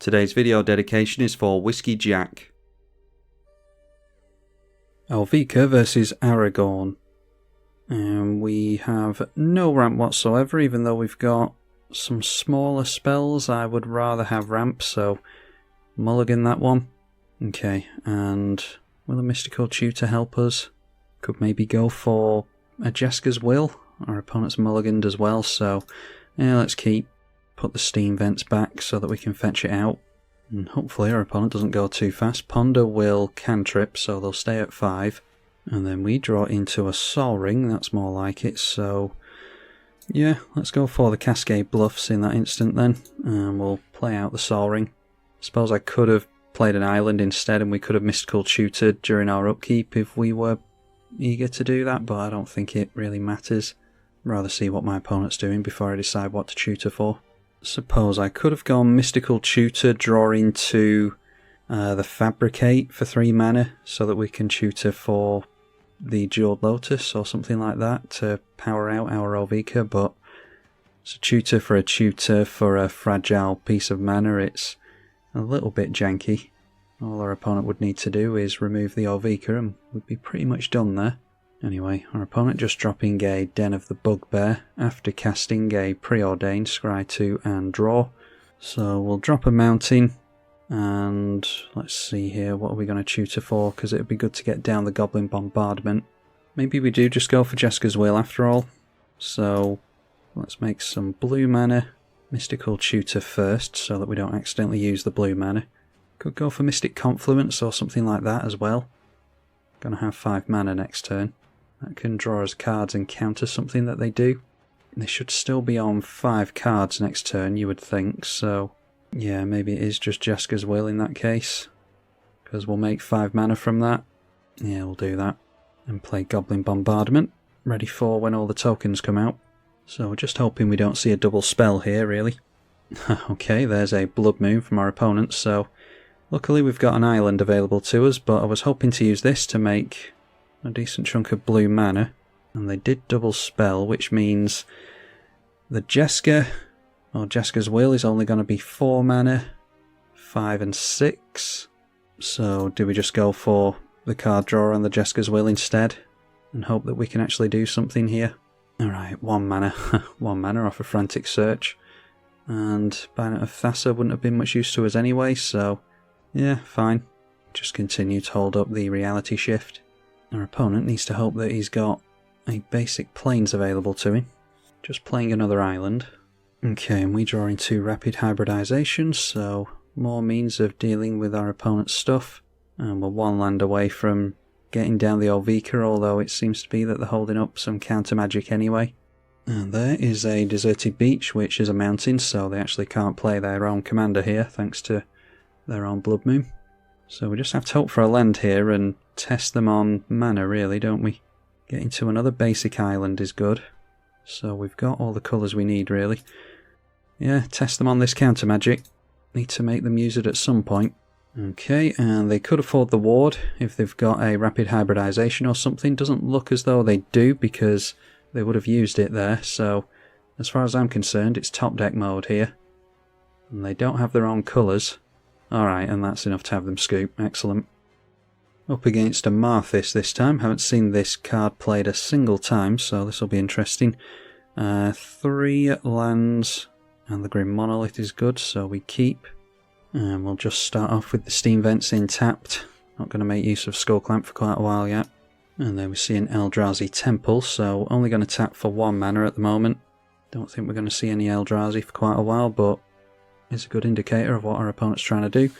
Today's video dedication is for Whiskey Jack. Ovika versus Aragorn. And we have no ramp whatsoever, even though we've got some smaller spells. I would rather have ramp, so mulligan that one. Okay, and will a Mystical Tutor help us? Could maybe go for a Jeska's Will. Our opponent's mulliganed as well, so yeah, let's put the steam vents back so that we can fetch it out. And hopefully our opponent doesn't go too fast. Ponder will cantrip, so they'll stay at 5. And then we draw into a Sol Ring, that's more like it, so yeah, let's go for the Cascade Bluffs in that instant then. And we'll play out the Sol Ring. Suppose I could have played an island instead and we could have Mystical Tutored during our upkeep if we were eager to do that, but I don't think it really matters. Rather see what my opponent's doing before I decide what to tutor for. Suppose I could have gone Mystical Tutor, draw into the Fabricate for 3 mana so that we can tutor for the Jeweled Lotus or something like that to power out our Ovika, but it's a tutor for a fragile piece of mana. It's a little bit janky. All our opponent would need to do is remove the Ovika and we'd be pretty much done there. Anyway, our opponent just dropping a Den of the Bugbear after casting a Preordained, Scry 2 and draw. So we'll drop a Mountain and let's see here, what are we going to tutor for, because it would be good to get down the Goblin Bombardment. Maybe we do just go for Jeska's Will after all. So let's make some blue mana, Mystical Tutor first so that we don't accidentally use the blue mana. Could go for Mystic Confluence or something like that as well. Gonna have 5 mana next turn. That can draw us cards and counter something that they do. They should still be on 5 cards next turn, you would think, so yeah, maybe it is just Jeska's Will in that case, because we'll make 5 mana from that. Yeah, we'll do that. And play Goblin Bombardment, ready for when all the tokens come out. So we're just hoping we don't see a double spell here, really. Okay, there's a Blood Moon from our opponent, so luckily we've got an island available to us, but I was hoping to use this to make a decent chunk of blue mana, and they did double spell, which means the Jeska, or Jeska's Will, is only going to be 4 mana, 5 and 6. So do we just go for the card draw on the Jeska's Will instead, and hope that we can actually do something here? Alright, 1 mana, 1 mana off a Frantic Search, and Bayonet of Thassa wouldn't have been much use to us anyway, so yeah, fine. Just continue to hold up the Reality Shift. Our opponent needs to hope that he's got a basic Plains available to him. Just playing another island. Okay, and we draw into Rapid Hybridization, so more means of dealing with our opponent's stuff. And we're 1 land away from getting down the Ovika, although it seems to be that they're holding up some counter magic anyway. And there is a Deserted Beach, which is a mountain, so they actually can't play their own commander here, thanks to their own Blood Moon. So we just have to hope for a land here and test them on mana, really, don't we? Getting to another basic island is good. So we've got all the colours we need, really. Yeah, test them on this counter magic. Need to make them use it at some point. Okay, and they could afford the ward if they've got a Rapid Hybridization or something. Doesn't look as though they do because they would have used it there. So as far as I'm concerned, it's top deck mode here. And they don't have their own colours. Alright, and that's enough to have them scoop. Excellent. Up against Omarthis this time. Haven't seen this card played a single time, so this will be interesting. 3 lands, and the Grim Monolith is good, so we keep. And we'll just start off with the Steam Vents in tapped. Not going to make use of Skullclamp for quite a while yet. And then we see an Eldrazi Temple, so only going to tap for 1 mana at the moment. Don't think we're going to see any Eldrazi for quite a while, but is a good indicator of what our opponent's trying to do.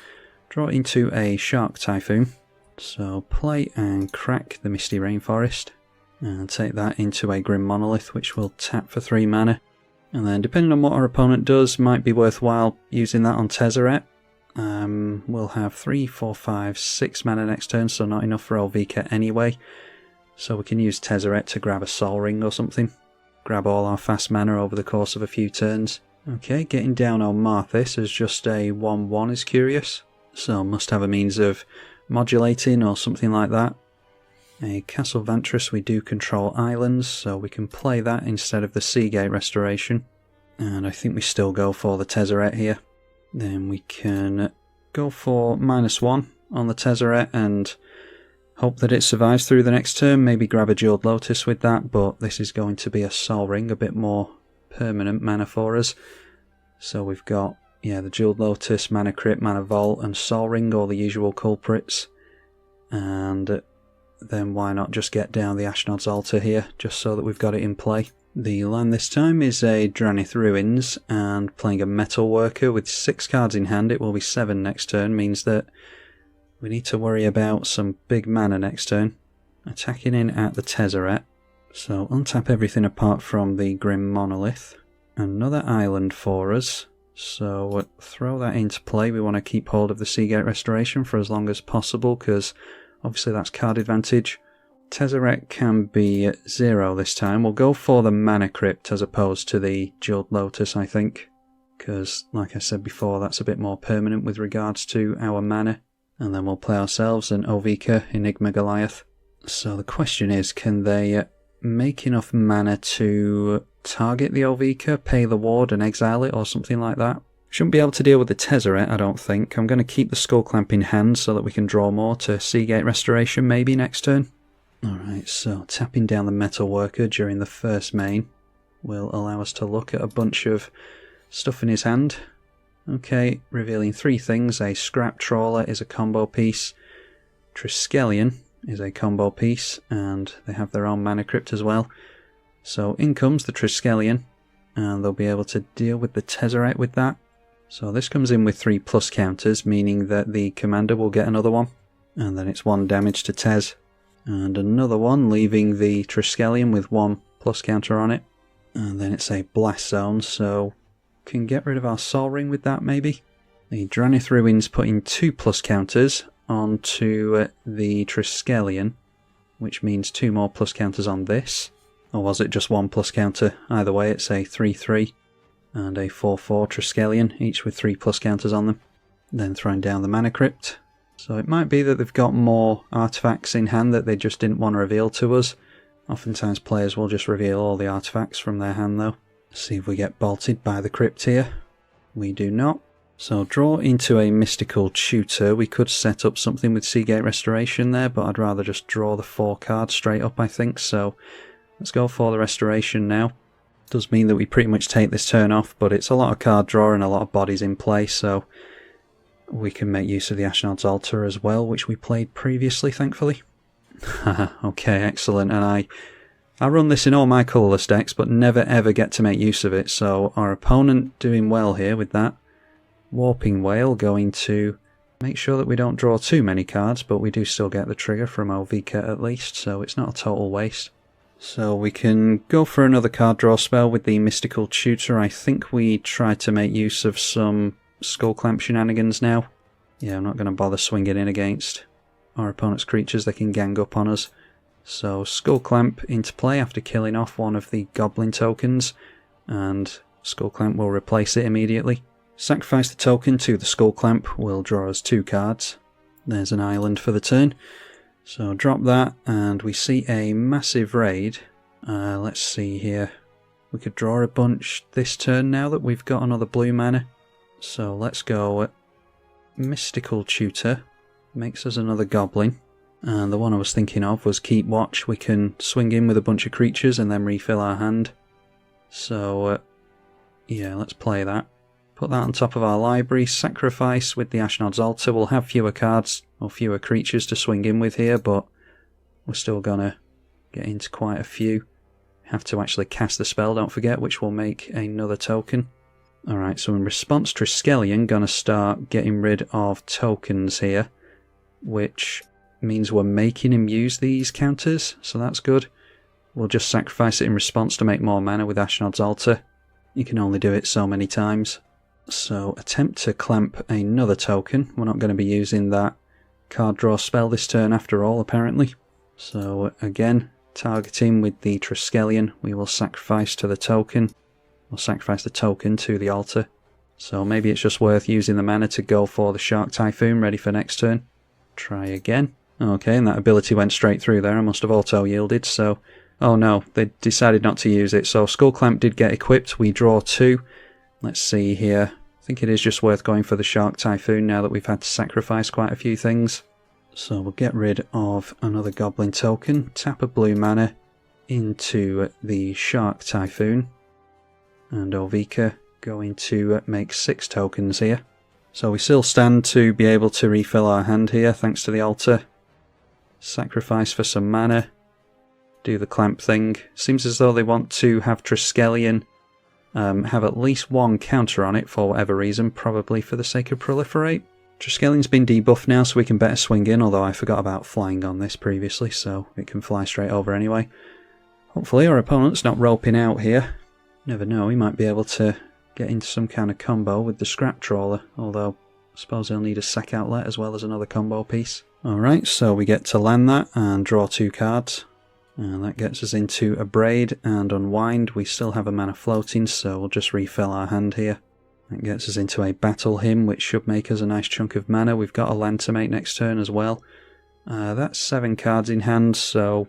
Draw into a Shark Typhoon. So play and crack the Misty Rainforest. And take that into a Grim Monolith, which will tap for 3 mana. And then depending on what our opponent does, might be worthwhile using that on Tezzeret. We'll have 3, 4, 5, 6 mana next turn, so not enough for Ovika anyway. So we can use Tezzeret to grab a Sol Ring or something. Grab all our fast mana over the course of a few turns. Okay, getting down on Omarthis as just a 1-1 is curious, so must have a means of modulating or something like that. A Castle Vantress, we do control islands, so we can play that instead of the Seagate Restoration. And I think we still go for the Tezzeret here. Then we can go for -1 on the Tezzeret and hope that it survives through the next turn. Maybe grab a Jeweled Lotus with that, but this is going to be a Sol Ring, a bit more permanent mana for us. So we've got, yeah, the Jeweled Lotus, Mana Crypt, Mana Vault, and Sol Ring, all the usual culprits. And then why not just get down the Ashnod's Altar here, just so that we've got it in play. The land this time is a Dranith Ruins, and playing a Metal Worker with 6 cards in hand, it will be 7 next turn, means that we need to worry about some big mana next turn. Attacking in at the Tezzeret, so untap everything apart from the Grim Monolith. Another island for us, so throw that into play. We want to keep hold of the Seagate Restoration for as long as possible, because obviously that's card advantage. Tezzeret can be 0 this time. We'll go for the Mana Crypt as opposed to the Jeweled Lotus, I think, because like I said before, that's a bit more permanent with regards to our mana. And then we'll play ourselves an Ovika Enigma Goliath. So the question is, can they make enough mana to target the Ovika, pay the ward and exile it or something like that? Shouldn't be able to deal with the Tezzeret, I don't think. I'm going to keep the Skull Clamp in hand so that we can draw more to Seagate Restoration maybe next turn. Alright, so tapping down the Metal Worker during the first main will allow us to look at a bunch of stuff in his hand. Okay, revealing 3 things. A Scrap Trawler is a combo piece, Triskelion is a combo piece, and they have their own Mana Crypt as well. So in comes the Triskelion, and they'll be able to deal with the Tezzeret with that. So this comes in with 3+ counters, meaning that the commander will get another one, and then it's 1 damage to Tez, and another one, leaving the Triskelion with 1+ counter on it. And then it's a Blast Zone, so can get rid of our Sol Ring with that maybe. The Dranith Ruins putting 2+ counters onto the Triskelion, which means 2 more plus counters on this. Or was it just 1+ counter? Either way, it's a 3/3 and a 4/4 Triskelion, each with 3+ counters on them. Then throwing down the Mana Crypt. So it might be that they've got more artifacts in hand that they just didn't want to reveal to us. Oftentimes players will just reveal all the artifacts from their hand though. See if we get bolted by the Crypt here. We do not. So draw into a Mystical Tutor. We could set up something with Seagate Restoration there, but I'd rather just draw the 4 cards straight up, I think. So let's go for the Restoration now. Does mean that we pretty much take this turn off, but it's a lot of card draw and a lot of bodies in play, so we can make use of the Ashnod's Altar as well, which we played previously, thankfully. Okay, excellent. And I run this in all my colourless decks, but never ever get to make use of it, so our opponent doing well here with that. Warping Whale going to make sure that we don't draw too many cards, but we do still get the trigger from Ovika at least, so it's not a total waste. So we can go for another card draw spell with the Mystical Tutor. I think we tried to make use of some Skull Clamp shenanigans now. Yeah, I'm not going to bother swinging in against our opponent's creatures. They can gang up on us. So Skull Clamp into play after killing off one of the Goblin tokens, and Skull Clamp will replace it immediately. Sacrifice the token to the Skull Clamp will draw us 2 cards. There's an island for the turn. So drop that, and we see a massive raid. Let's see here. We could draw a bunch this turn now that we've got another blue mana. So let's go Mystical Tutor. Makes us another Goblin. And the one I was thinking of was Keep Watch. We can swing in with a bunch of creatures and then refill our hand. So yeah, let's play that. Put that on top of our library. Sacrifice with the Ashnod's Altar. We'll have fewer cards or fewer creatures to swing in with here, but we're still gonna get into quite a few. Have to actually cast the spell, don't forget, which will make another token. Alright, so in response, Triskelion gonna start getting rid of tokens here, which means we're making him use these counters, so that's good. We'll just sacrifice it in response to make more mana with Ashnod's Altar. You can only do it so many times. So attempt to clamp another token. We're not going to be using that card draw spell this turn after all, apparently. So again, targeting with the Triskelion, we will sacrifice to the token. We'll sacrifice the token to the altar. So maybe it's just worth using the mana to go for the Shark Typhoon ready for next turn. Try again. Okay, and that ability went straight through there. I must have auto-yielded, so... Oh no, they decided not to use it. So Skull Clamp did get equipped. We draw 2. Let's see here. I think it is just worth going for the Shark Typhoon now that we've had to sacrifice quite a few things. So we'll get rid of another Goblin token, tap a blue mana into the Shark Typhoon, and Ovika going to make 6 tokens here. So we still stand to be able to refill our hand here thanks to the altar. Sacrifice for some mana, do the clamp thing. Seems as though they want to have Triskelion have at least one counter on it for whatever reason, probably for the sake of proliferate. Triskelion's been debuffed now, so we can better swing in, although I forgot about flying on this previously, so it can fly straight over anyway. Hopefully our opponent's not roping out here. Never know, he might be able to get into some kind of combo with the Scrap Trawler, although I suppose he'll need a sack outlet as well as another combo piece. Alright, so we get to land that and draw 2 cards. And that gets us into a Braid and Unwind. We still have a mana floating, so we'll just refill our hand here. That gets us into a Battle Hymn, which should make us a nice chunk of mana. We've got a land to make next turn as well. That's 7 cards in hand, so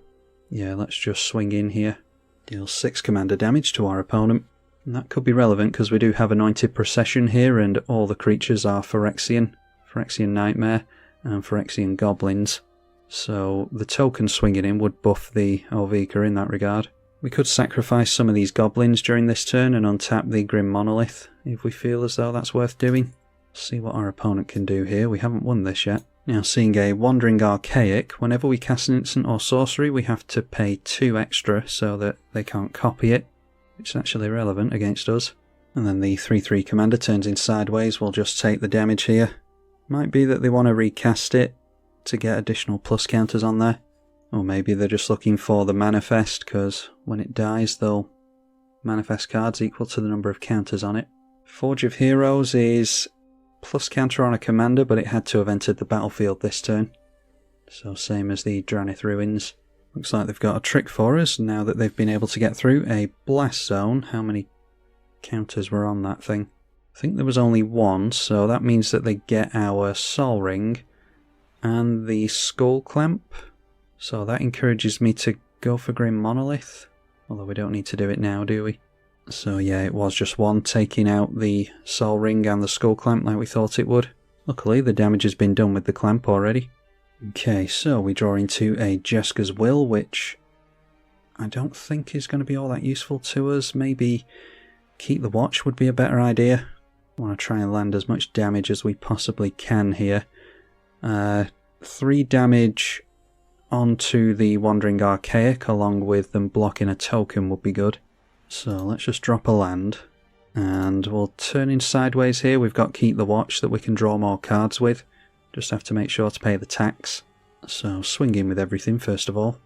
yeah, let's just swing in here. Deal 6 commander damage to our opponent. And that could be relevant because we do have Anointed Procession here, and all the creatures are Phyrexian Nightmare and Phyrexian Goblins. So the token swinging in would buff the Ovika in that regard. We could sacrifice some of these goblins during this turn and untap the Grim Monolith if we feel as though that's worth doing. See what our opponent can do here. We haven't won this yet. Now, seeing a Wandering Archaic, whenever we cast an instant or sorcery, we have to pay 2 extra so that they can't copy it, which is actually relevant against us. And then the 3/3 commander turns in sideways. We'll just take the damage here. Might be that they want to recast it to get additional plus counters on there. Or maybe they're just looking for the manifest, because when it dies they'll manifest cards equal to the number of counters on it. Forge of Heroes is plus counter on a commander, but it had to have entered the battlefield this turn. So same as the Dranith Ruins. Looks like they've got a trick for us now that they've been able to get through a Blast Zone. How many counters were on that thing? I think there was only 1, so that means that they get our Sol Ring and the Skull Clamp. So that encourages me to go for Grim Monolith, although we don't need to do it now, do we? So yeah, it was just 1, taking out the Sol Ring and the Skull Clamp like we thought it would. Luckily the damage has been done with the clamp already. Okay, so we draw into a Jeska's Will, which I don't think is going to be all that useful to us. Maybe Keep the Watch would be a better idea. I want to try and land as much damage as we possibly can here. 3 damage onto the Wandering Archaic along with them blocking a token would be good. So let's just drop a land and we'll turn in sideways here. We've got Keep the Watch that we can draw more cards with. Just have to make sure to pay the tax. So swing in with everything first of all.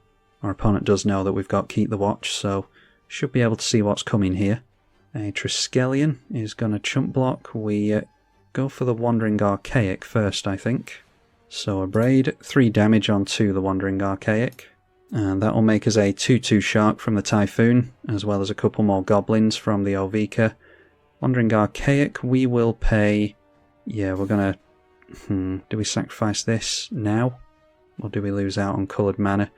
Our opponent does know that we've got Keep the Watch, so should be able to see what's coming here. A Triskelion is going to chump block. We go for the Wandering Archaic first, I think. So a Braid, 3 damage onto the Wandering Archaic. And that will make us a 2/2 Shark from the Typhoon, as well as a couple more Goblins from the Ovika. Wandering Archaic, we will pay... Yeah, we're going to... do we sacrifice this now? Or do we lose out on coloured mana?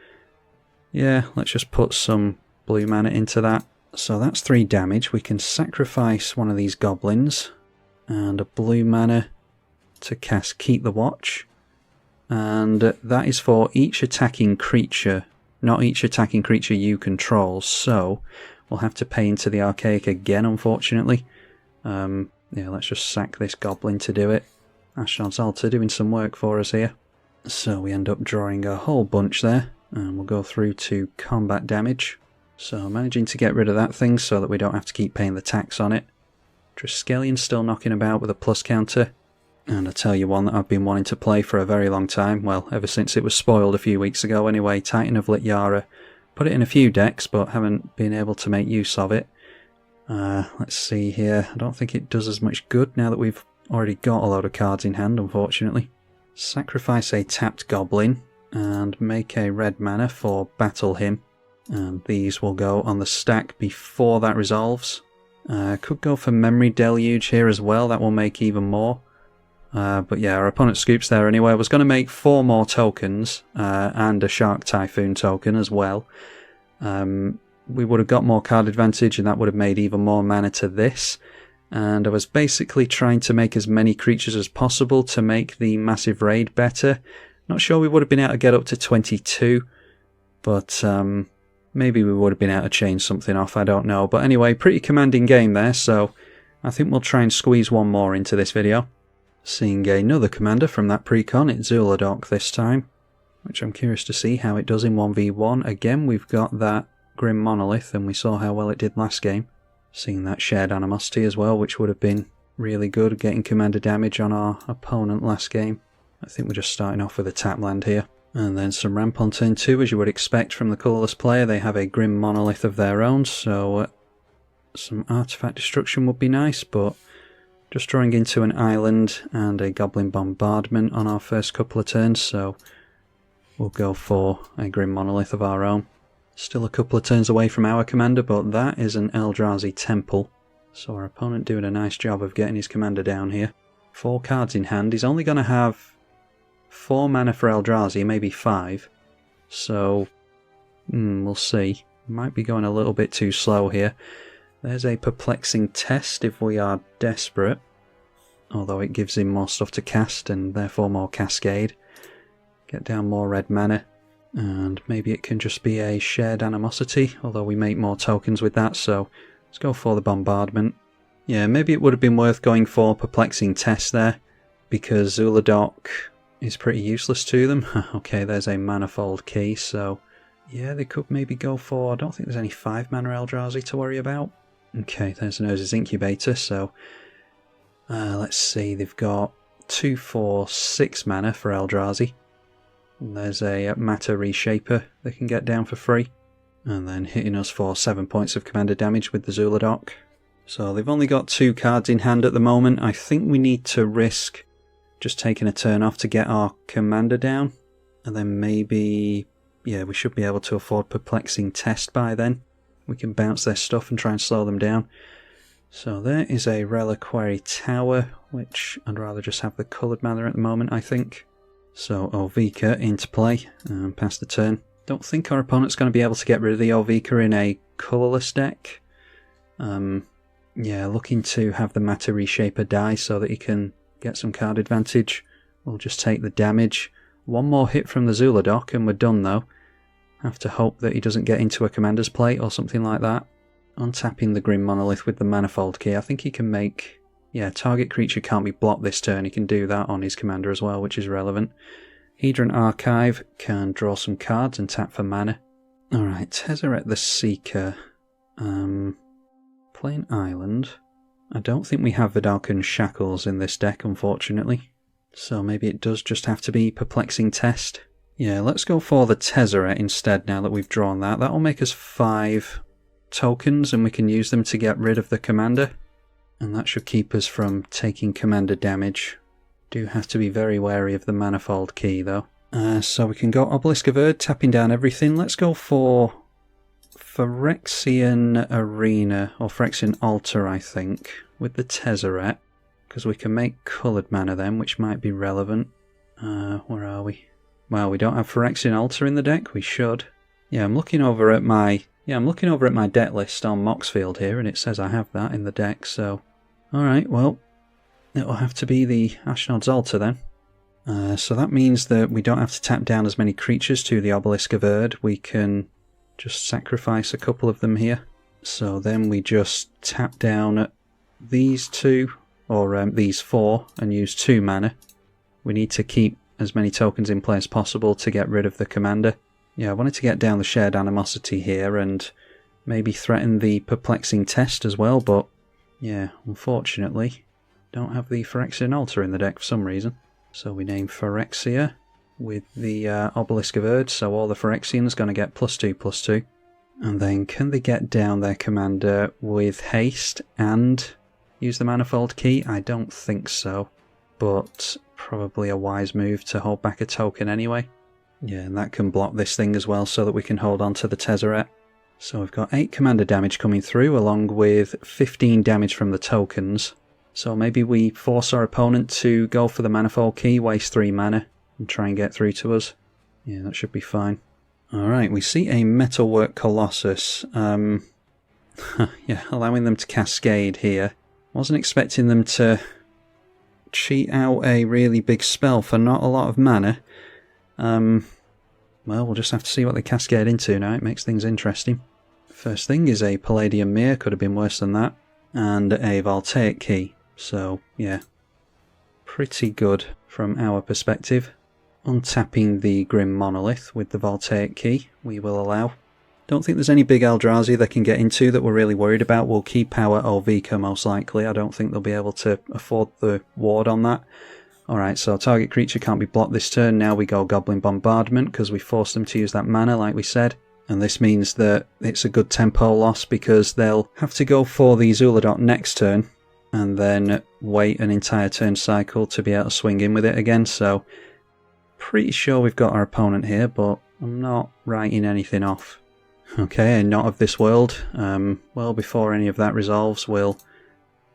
Yeah, let's just put some blue mana into that. So that's 3 damage. We can sacrifice one of these Goblins. And a blue mana to cast Keep the Watch. And that is for each attacking creature, not each attacking creature you control, so we'll have to pay into the Archaic again, unfortunately. Yeah, let's just sack this Goblin to do it. Ashnod's Altar doing some work for us here. So we end up drawing a whole bunch there, and we'll go through to combat damage. So managing to get rid of that thing so that we don't have to keep paying the tax on it. Triskelion's still knocking about with a plus counter. And I tell you one that I've been wanting to play for a very long time, well, ever since it was spoiled a few weeks ago anyway, Titan of Lityara. Put it in a few decks, but haven't been able to make use of it. Let's see here, I don't think it does as much good now that we've already got a load of cards in hand, unfortunately. Sacrifice a tapped Goblin, and make a red mana for Battle Hymn. And these will go on the stack before that resolves. Could go for Memory Deluge here as well, that will make even more. But yeah, our opponent scoops there anyway. I was going to make 4 more tokens and a Shark Typhoon token as well. We would have got more card advantage and that would have made even more mana to this. and I was basically trying to make as many creatures as possible to make the massive raid better. Not sure we would have been able to get up to 22, but maybe we would have been able to change something off, I don't know. But anyway, pretty commanding game there, so I think we'll try and squeeze one more into this video. Seeing another commander from that pre-con, it's Zhulodok this time, which I'm curious to see how it does in 1v1. Again, we've got that Grim Monolith, and we saw how well it did last game. Seeing that shared animosity as well, which would have been really good, getting commander damage on our opponent last game. I think we're just starting off with a tap land here. And then some ramp on turn 2, as you would expect from the colourless player. They have a Grim Monolith of their own, so some artifact destruction would be nice, but just drawing into an island and a Goblin Bombardment on our first couple of turns, so we'll go for a Grim Monolith of our own. Still a couple of turns away from our commander, but that is an Eldrazi Temple, so our opponent doing a nice job of getting his commander down here. 4 cards in hand. He's only going to have 4 mana for Eldrazi, maybe 5, so we'll see. Might be going a little bit too slow here. There's a Perplexing Test if we are desperate, although it gives him more stuff to cast and therefore more Cascade. Get down more red mana, and maybe it can just be a shared animosity, although we make more tokens with that, so let's go for the bombardment. Yeah, maybe it would have been worth going for Perplexing Test there, because Zhulodok is pretty useless to them. Okay, there's a Manifold Key, so yeah, they could maybe go for... I don't think there's any 5 mana Eldrazi to worry about. Okay, there's Nurse's Incubator, so let's see, they've got 2, 4, 6 mana for Eldrazi. And there's a Matter Reshaper they can get down for free. And then hitting us for 7 points of commander damage with the Zhulodok. So they've only got 2 cards in hand at the moment. I think we need to risk just taking a turn off to get our commander down. And then maybe, yeah, we should be able to afford Perplexing Test by then. We can bounce their stuff and try and slow them down. So there is a Reliquary Tower, which I'd rather just have the coloured mana at the moment, I think. So Ovika into play, and pass the turn. Don't think our opponent's going to be able to get rid of the Ovika in a colourless deck. Yeah, looking to have the Matter Reshaper die so that he can get some card advantage. We'll just take the damage. One more hit from the Zhulodok and we're done though. Have to hope that he doesn't get into a commander's plate or something like that. Untapping the Grim Monolith with the Manifold Key. I think he can make... yeah, target creature can't be blocked this turn. He can do that on his commander as well, which is relevant. Hedron Archive can draw some cards and tap for mana. Alright, Tezzeret the Seeker. Playing Island. I don't think we have Vidalcan Shackles in this deck, unfortunately. So maybe it does just have to be Perplexing Test. Yeah, let's go for the Tezzeret instead now that we've drawn that. That'll make us 5 tokens and we can use them to get rid of the commander. And that should keep us from taking commander damage. Do have to be very wary of the Manifold Key though. So we can go Obelisk of Erd, tapping down everything. Let's go for Phyrexian Arena, or Phyrexian Altar I think, with the Tezzeret. Because we can make coloured mana then, which might be relevant. Where are we? Well, we don't have Phyrexian Altar in the deck. We should. Yeah, I'm looking over at my deck list on Moxfield here, and it says I have that in the deck. So, all right, well, it'll have to be the Ashnod's Altar then. So that means that we don't have to tap down as many creatures to the Obelisk of Erd. We can just sacrifice a couple of them here. So then we just tap down these 2, or these 4, and use 2 mana. We need to keep as many tokens in play as possible to get rid of the commander. Yeah, I wanted to get down the shared animosity here and maybe threaten the Perplexing Test as well, but yeah, unfortunately, don't have the Phyrexian Altar in the deck for some reason. So we name Phyrexia with the Obelisk of Erd, so all the Phyrexians going to get +2/+2. And then can they get down their commander with haste and use the Manifold Key? I don't think so, but probably a wise move to hold back a token anyway. Yeah, and that can block this thing as well so that we can hold on to the Tezzeret. So we've got 8 commander damage coming through along with 15 damage from the tokens. So maybe we force our opponent to go for the Manifold Key, waste 3 mana and try and get through to us. Yeah, that should be fine. Alright, we see a Metalwork Colossus. Yeah, allowing them to cascade here. Wasn't expecting them to cheat out a really big spell for not a lot of mana. Well, we'll just have to see what they cascade into now. It makes things interesting. First thing is a Palladium Mirror, could have been worse than that, and a Voltaic Key. So, yeah, pretty good from our perspective. Untapping the Grim Monolith with the Voltaic Key, we will allow. Don't think there's any big Eldrazi they can get into that we're really worried about. We'll keep our Ovika most likely. I don't think they'll be able to afford the ward on that. Alright, so target creature can't be blocked this turn. Now we go Goblin Bombardment because we forced them to use that mana like we said. And this means that it's a good tempo loss because they'll have to go for the Zhulodok next turn and then wait an entire turn cycle to be able to swing in with it again. So pretty sure we've got our opponent here, but I'm not writing anything off. Okay, Not of This World. Well, before any of that resolves, we'll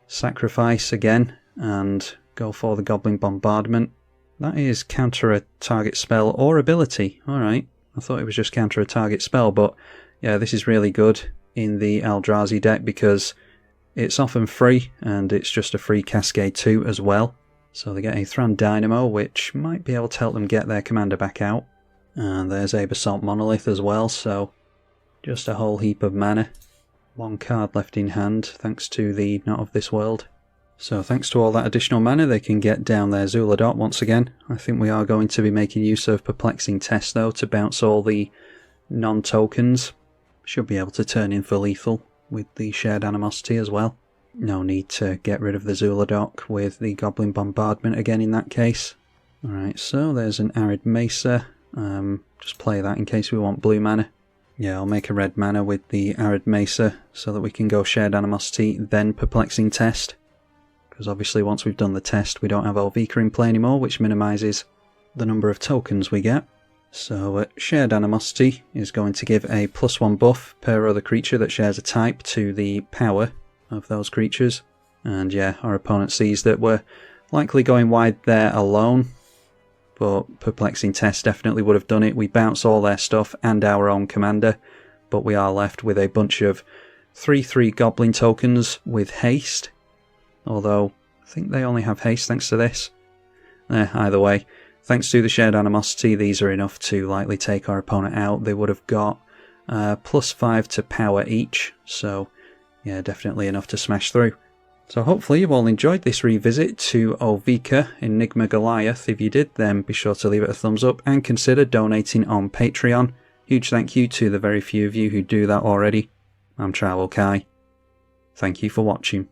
sacrifice again and go for the Goblin Bombardment. That is counter a target spell or ability. Alright, I thought it was just counter a target spell, but yeah, this is really good in the Eldrazi deck because it's often free and it's just a free Cascade 2 as well. So they get a Thran Dynamo, which might be able to help them get their commander back out. And there's a Basalt Monolith as well, so just a whole heap of mana. One card left in hand, thanks to the Not of This World. So thanks to all that additional mana, they can get down their Zhulodok once again. I think we are going to be making use of Perplexing Test though to bounce all the non-tokens. Should be able to turn in for lethal with the Shared Animosity as well. No need to get rid of the Zhulodok with the Goblin Bombardment again in that case. Alright, so there's an Arid Mesa. Just play that in case we want blue mana. Yeah, I'll make a red mana with the Arid Mesa so that we can go Shared Animosity, then Perplexing Test. Because obviously once we've done the test we don't have Ovika in play anymore, which minimises the number of tokens we get. So Shared Animosity is going to give a +1 buff per other creature that shares a type to the power of those creatures. And yeah, our opponent sees that we're likely going wide there alone, but Perplexing Test definitely would have done it. We bounce all their stuff and our own commander, but we are left with a bunch of 3/3 Goblin tokens with haste. Although, I think they only have haste thanks to this. Either way, thanks to the Shared Animosity, these are enough to likely take our opponent out. They would have got +5 to power each, so yeah, definitely enough to smash through. So hopefully you've all enjoyed this revisit to Ovika Enigma Goliath. If you did, then be sure to leave it a thumbs up and consider donating on Patreon. Huge thank you to the very few of you who do that already. I'm Tribalkai. Thank you for watching.